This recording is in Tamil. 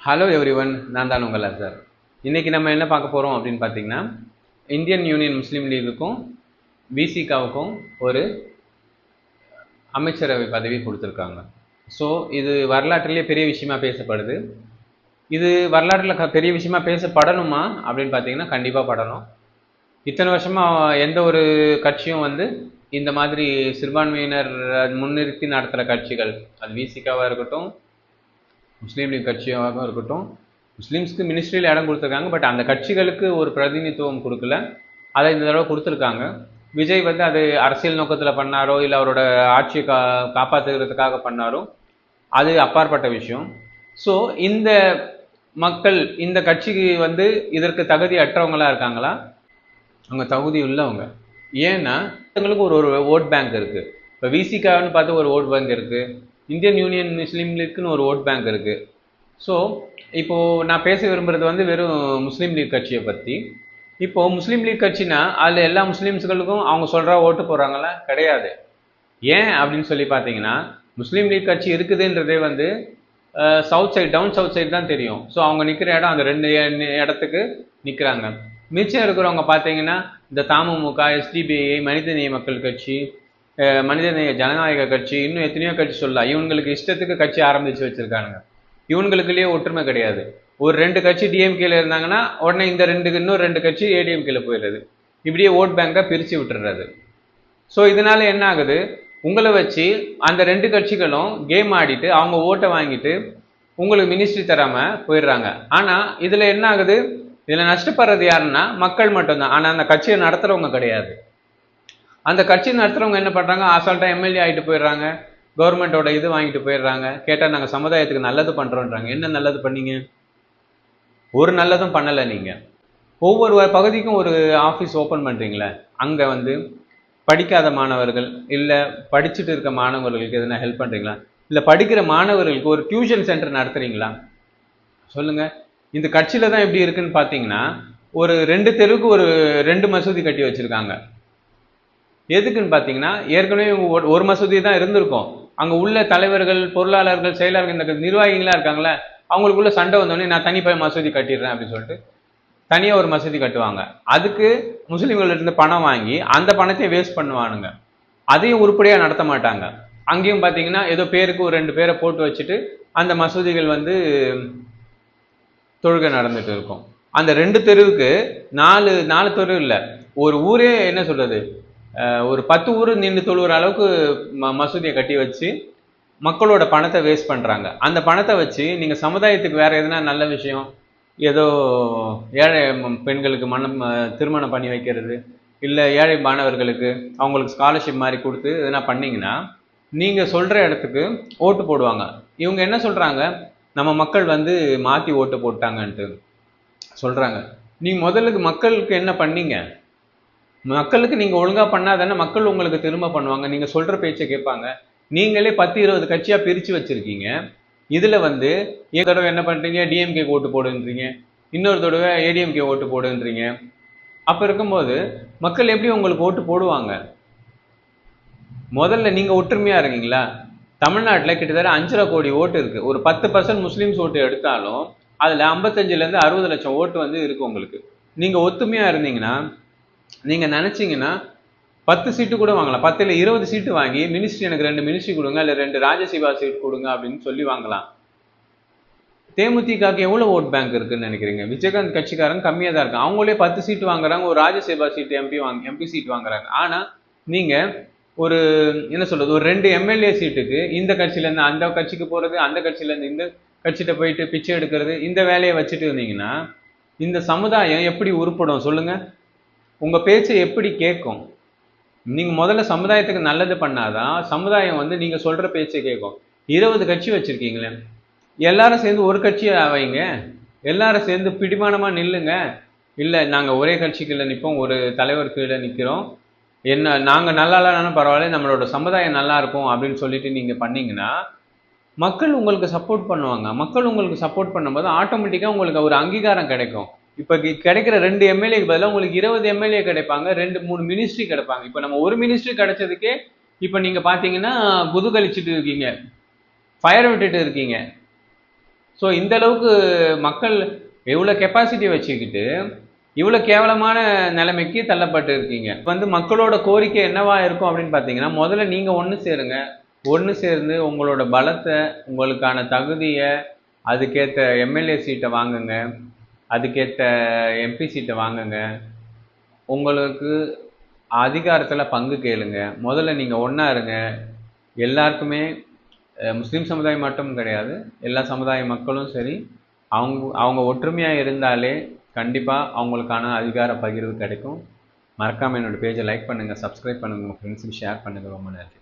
ஹலோ எவ்ரிவன், நான் தான் உங்கள் சார். இன்றைக்கி நம்ம என்ன பார்க்க போகிறோம் அப்படின்னு பார்த்தீங்கன்னா, இந்தியன் யூனியன் முஸ்லீம் லீகுக்கும் விசிகாவுக்கும் ஒரு அமைச்சரவை பதவி கொடுத்துருக்காங்க. ஸோ இது வரலாற்றிலே பெரிய விஷயமா பேசப்படுது. இது வரலாற்றில் பெரிய விஷயமா பேசப்படணுமா அப்படின்னு பார்த்தீங்கன்னா கண்டிப்பாக படணும். இத்தனை வருஷமாக எந்த ஒரு கட்சியும் இந்த மாதிரி சிறுபான்மையினர் முன்னிறுத்தி நடத்துகிற கட்சிகள், அது விசிகாவாக இருக்கட்டும், முஸ்லீம் லீக் கட்சியாக இருக்கட்டும், முஸ்லீம்ஸ்க்கு மினிஸ்ட்ரியில் இடம் கொடுத்துருக்காங்க. பட் அந்த கட்சிகளுக்கு ஒரு பிரதிநிதித்துவம் கொடுக்கல. அதை இந்த தடவை கொடுத்துருக்காங்க. விஜய் அது அரசியல் நோக்கத்தில் பண்ணாரோ இல்லை அவரோட ஆட்சியை காப்பாற்றுகிறதுக்காக பண்ணாரோ அது அப்பாற்பட்ட விஷயம். ஸோ இந்த மக்கள் இந்த கட்சிக்கு இதற்கு தகுதி அற்றவங்களா இருக்காங்களா? அவங்க தகுதி உள்ளவங்க. ஏன்னா அவங்களுக்கு ஒரு ஒரு ஓட் பேங்க் இருக்குது. இப்போ விசிகான்னு பார்த்து ஒரு ஓட் பேங்க் இருக்குது, இந்தியன் யூனியன் முஸ்லீம் லீக்குன்னு ஒரு ஓட் பேங்க் இருக்குது. ஸோ இப்போது நான் பேச விரும்புகிறது வெறும் முஸ்லீம் லீக் கட்சியை பற்றி. இப்போது முஸ்லீம் லீக் கட்சினா அதில் எல்லா முஸ்லீம்ஸ்களுக்கும் அவங்க சொல்கிற ஓட்டு போடுறாங்களா? கிடையாது. ஏன் அப்படின்னு சொல்லி பார்த்தீங்கன்னா, முஸ்லீம் லீக் கட்சி இருக்குதுன்றதே south side, town south side தான் தெரியும். ஸோ அவங்க நிற்கிற இடம் அந்த 2 இடத்துக்கு நிற்கிறாங்க. மிச்சம் இருக்கிறவங்க பார்த்தீங்கன்னா இந்த தமுமுக, எஸ்டிபிஐ, மனிதநேய மக்கள் கட்சி, மனிதநேய ஜனநாயக கட்சி, இன்னும் எத்தனையோ கட்சி சொல்லலாம். இவங்களுக்கு இஷ்டத்துக்கு கட்சி ஆரம்பித்து வச்சுருக்கானுங்க. இவங்களுக்குள்ளேயே ஒற்றுமை கிடையாது. ஒரு 2 கட்சி டிஎம்கேல இருந்தாங்கன்னா உடனே இந்த இன்னொரு 2 கட்சி ஏடிஎம்கேல போயிடுறது. இப்படியே ஓட் பேங்கை பிரித்து விட்டுறது. ஸோ இதனால என்ன ஆகுது? உங்களை வச்சு அந்த 2 கட்சிகளும் கேம் ஆடிட்டு அவங்க ஓட்டை வாங்கிட்டு உங்களுக்கு மினிஸ்ட்ரி தராமல் போயிடுறாங்க. ஆனால் இதில் என்ன ஆகுது? இதில் நஷ்டப்படுறது யாருன்னா மக்கள் மட்டும்தான். ஆனால் அந்த கட்சியை நடத்துகிறவங்க கிடையாது. அந்த கட்சி நடத்துகிறவங்க என்ன பண்ணுறாங்க? அசால்ட்டாக எம்எல்ஏ ஆகிட்டு போயிடுறாங்க, கவர்மெண்ட்டோட இது வாங்கிட்டு போயிடுறாங்க. கேட்டால் நாங்கள் சமுதாயத்துக்கு நல்லது பண்ணுறோன்றாங்க. என்ன நல்லது பண்ணீங்க? ஒரு நல்லதும் பண்ணலை. நீங்கள் ஒவ்வொரு பகுதிக்கும் ஒரு ஆஃபீஸ் ஓப்பன் பண்ணுறீங்களே, அங்கே படிக்காத மாணவர்கள் இல்லை படிச்சுட்டு இருக்க மாணவர்களுக்கு எதுனா ஹெல்ப் பண்ணுறீங்களா? இல்லை படிக்கிற மாணவர்களுக்கு ஒரு டியூஷன் சென்டர் நடத்துகிறீங்களா? சொல்லுங்கள். இந்த கட்சியில் தான் எப்படி இருக்குன்னு பார்த்தீங்கன்னா, ஒரு 2 தெருவுக்கு ஒரு 2 மசூதி கட்டி வச்சுருக்காங்க. எதுக்குன்னு பார்த்தீங்கன்னா, ஏற்கனவே ஒரு மசூதி தான் இருந்திருக்கும். அங்கே உள்ள தலைவர்கள், பொருளாளர்கள், செயலாளர்கள், இந்த நிர்வாகிகளாக இருக்காங்களே, அவங்களுக்குள்ள சண்டை வந்தோடனே நான் தனி போய் மசூதி கட்டிடுறேன் அப்படின்னு சொல்லிட்டு தனியாக ஒரு மசூதி கட்டுவாங்க. அதுக்கு முஸ்லீம்களிருந்து பணம் வாங்கி அந்த பணத்தை வேஸ்ட் பண்ணுவானுங்க. அதையும் உருப்படியாக நடத்த மாட்டாங்க. அங்கேயும் பார்த்தீங்கன்னா ஏதோ பேருக்கு ஒரு 2 பேரை போட்டு வச்சுட்டு அந்த மசூதிகள் தொழுகை நடந்துட்டு இருக்கும். அந்த 2 தெருவுக்கு 4 தெரு இல்லை, ஒரு ஊரே என்ன சொல்றது, ஒரு 10 ஊர் நின்று தொழுகிற அளவுக்கு மசூதியை கட்டி வச்சு மக்களோட பணத்தை வேஸ்ட் பண்ணுறாங்க. அந்த பணத்தை வச்சு நீங்கள் சமுதாயத்துக்கு வேறு எதுனா நல்ல விஷயம், ஏதோ ஏழை பெண்களுக்கு திருமணம் பண்ணி வைக்கிறது, இல்லை ஏழை மாணவர்களுக்கு அவங்களுக்கு ஸ்காலர்ஷிப் மாதிரி கொடுத்து எதுனா பண்ணிங்கன்னா நீங்கள் சொல்கிற இடத்துக்கு ஓட்டு போடுவாங்க. இவங்க என்ன சொல்கிறாங்க? நம்ம மக்கள் மாற்றி ஓட்டு போட்டாங்கன்ட்டு சொல்கிறாங்க. நீங்கள் முதலுக்கு மக்களுக்கு என்ன பண்ணீங்க? மக்களுக்கு நீங்கள் ஒழுங்காக பண்ணாதானே மக்கள் உங்களுக்கு திரும்ப பண்ணுவாங்க, நீங்கள் சொல்கிற பேச்சை கேட்பாங்க. நீங்களே 10-20 கட்சியாக பிரித்து வச்சுருக்கீங்க. இதில் இந்த தடவை என்ன பண்ணுறீங்க? டிஎம்கே ஓட்டு போடுன்றீங்க, இன்னொரு தடவை ஏடிஎம்கே ஓட்டு போடுன்றீங்க. அப்போ இருக்கும்போது மக்கள் எப்படி உங்களுக்கு ஓட்டு போடுவாங்க? முதல்ல நீங்கள் ஒற்றுமையாக இருக்கீங்களா? தமிழ்நாட்டில் கிட்டத்தட்ட 5.5 கோடி ஓட்டு இருக்குது. ஒரு 10% முஸ்லீம்ஸ் ஓட்டு எடுத்தாலும் அதில் 55-60 லட்சம் ஓட்டு இருக்குது உங்களுக்கு. நீங்கள் ஒத்துமையாக இருந்தீங்கன்னா, நீங்கள் நினச்சிங்கன்னா 10 சீட்டு கூட வாங்கலாம். 10 20 சீட்டு வாங்கி மினிஸ்ட்ரி, எனக்கு 2 மினிஸ்ட்ரி கொடுங்க, இல்லை 2 ராஜ்யசபா சீட் கொடுங்க அப்படின்னு சொல்லி வாங்கலாம். தேமுதிகக்கு எவ்வளோ ஓட் பேங்க் இருக்குன்னு நினைக்கிறீங்க? விஜயகாந்த் கட்சிக்காரங்க கம்மியாக தான் இருக்கு. அவங்களே 10 சீட்டு வாங்குறாங்க, ஒரு ராஜ்யசபா சீட்டு எம்பி சீட் வாங்குறாங்க. ஆனால் நீங்கள் ஒரு என்ன சொல்றது, ஒரு 2 எம்எல்ஏ சீட்டுக்கு இந்த கட்சியிலேருந்து அந்த கட்சிக்கு போகிறது, அந்த கட்சியிலேருந்து இந்த கட்சிகிட்ட போயிட்டு பிச்சை எடுக்கிறது, இந்த வேலையை வச்சுட்டு இருந்தீங்கன்னா இந்த சமுதாயம் எப்படி உருப்படும் சொல்லுங்கள்? உங்கள் பேச்சை எப்படி கேட்கும்? நீங்கள் முதல்ல சமுதாயத்துக்கு நல்லது பண்ணாதான் சமுதாயம் நீங்கள் சொல்கிற பேச்சை கேட்கும். 20 கட்சி வச்சுருக்கீங்களே, எல்லாரும் சேர்ந்து ஒரு கட்சியை வைங்க. எல்லாரும் சேர்ந்து பிடிமானமாக நில்லுங்க. இல்லை நாங்கள் ஒரே கட்சிக்குள்ள நிற்போம், ஒரு தலைவர் கீழே நிற்கிறோம், என்ன நாங்கள் நல்லா இல்லைனாலும் பரவாயில்ல, நம்மளோட சமுதாயம் நல்லா இருக்கும் அப்படின்னு சொல்லிட்டு நீங்கள் பண்ணீங்கன்னா மக்கள் உங்களுக்கு சப்போர்ட் பண்ணுவாங்க. மக்கள் உங்களுக்கு சப்போர்ட் பண்ணும்போது ஆட்டோமேட்டிக்காக உங்களுக்கு ஒரு அங்கீகாரம் கிடைக்கும். இப்போ கிடைக்கிற 2 எம்எல்ஏக்கு பதிலாக உங்களுக்கு 20 எம்எல்ஏ கிடைப்பாங்க, 2-3 மினிஸ்ட்ரி கிடைப்பாங்க. இப்போ நம்ம ஒரு மினிஸ்ட்ரி கிடைச்சதுக்கே இப்போ நீங்கள் பார்த்தீங்கன்னா குதூகலிச்சுட்டு இருக்கீங்க, ஃபயர் விட்டுட்டு இருக்கீங்க. ஸோ இந்த அளவுக்கு மக்கள் எவ்வளோ கெப்பாசிட்டி வச்சுக்கிட்டு இவ்வளோ கேவலமான நிலைமைக்கு தள்ளப்பட்டு இருக்கீங்க. மக்களோட கோரிக்கை என்னவா இருக்கும் அப்படின்னு பார்த்தீங்கன்னா, முதல்ல நீங்கள் ஒன்று சேருங்க. ஒன்று சேர்ந்து உங்களோட பலத்தை, உங்களுக்கான தகுதியை, அதுக்கேற்ற எம்எல்ஏ சீட்டை வாங்குங்க, அதுக்கேற்ற எம்பி சீட்டை வாங்குங்க. உங்களுக்கு அதிகாரத்தில் பங்கு கேளுங்க. முதல்ல நீங்கள் ஒன்றா இருங்க. எல்லாருக்குமே முஸ்லீம் சமுதாயம் மட்டும் கிடையாது, எல்லா சமுதாய மக்களும் சரி, அவங்க ஒற்றுமையாக இருந்தாலே கண்டிப்பாக அவங்களுக்கான அதிகார பகிர்வு கிடைக்கும். மறக்காமல் என்னோடய பேஜை லைக் பண்ணுங்கள், சப்ஸ்கிரைப் பண்ணுங்கள், உங்கள் ஃப்ரெண்ட்ஸுக்கு ஷேர் பண்ணுங்கள். ரொம்ப நன்றி.